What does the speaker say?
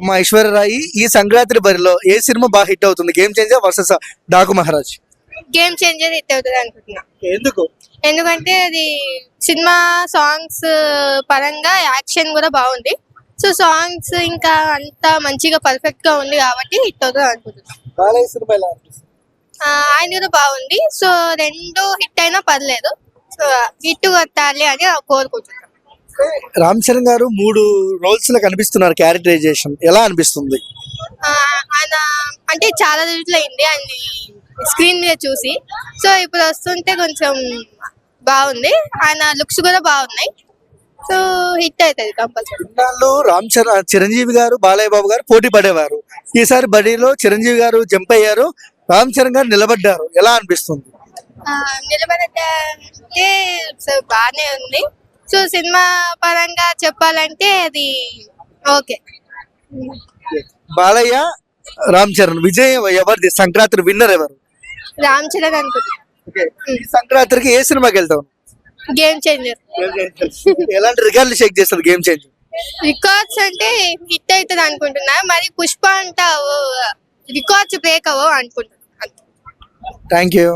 అమ్మ ఐశ్వర్యరాయి ఈ సంక్రాంతి బరిలో ఏ సినిమా బాగా హిట్ అవుతుంది? Game changer versus Daaku Maharaj. Game changer hit అవుతుంది అనుకుంటున్నా. ఎందుకు? ఎందుకంటే అది సినిమా సాంగ్స్ పరంగా యాక్షన్ కూడా బాగుంది. సో సాంగ్స్ ఇంకా అంతా మంచిగా పర్ఫెక్ట్ గా ఉంది కాబట్టి హిట్ అవుతుంది అనుకుంటున్నా. బాలయ్య సినిమా ఎలా అనిపిస్తుంది? ఆయన కూడా బాగుంది. సో రెండు హిట్ అయినా పర్లేదు. సో హిట్ కొట్టాలి అని కోరుకుంటున్నాను. రామ్ చరణ్ గారు 3 రోల్స్ లో కనిపిస్తున్నారు. క్యారెక్టరైజేషన్ ఎలా అనిపిస్తుంది? ఆయన అంటే చాలా రోజులు అయింది ఆయన స్క్రీన్ మీద చూసి. సో ఇప్పుడు వస్తుంటే కొంచెం బాగుంది. ఆయన లుక్స్ కూడా బాగున్నాయి. సో హిట్ అవుతుంది కంపల్సరీ. ఇన్నాళ్ళు చిరంజీవి గారు బాలయ్య బాబు గారు పోటీ పడేవారు. ఈసారి బడిలో చిరంజీవి గారు జంప్ అయ్యారు, రామ్ చరణ్ గారు నిలబడ్డారు. ఎలా అనిపిస్తుంది? నిలబడంటే సో బాగానే ఉంది. సో సినిమా పరంగా చెప్పాలంటే అది ఓకే. బాలయ్య రామ్ చరణ్ విజయం ఎవరిది? సంక్రాంతి విన్నర్ ఎవరు? రామ్ చరణ్ అనుకుంటా. ఈ సంక్రాంతికి ఏ సినిమాకి వెళ్తావు? Game changer. ఎలాంటి రికార్డులు షేక్ చేస్తుంది గేమ్ చేంజ్? రికార్డ్స్ అంటే హిట్ అవుతుంది అనుకుంటున్నా. మరి పుష్ప అంట రికార్డ్స్ బ్రేక్ అవ్వవు అనుకుంటున్నా. Thank you.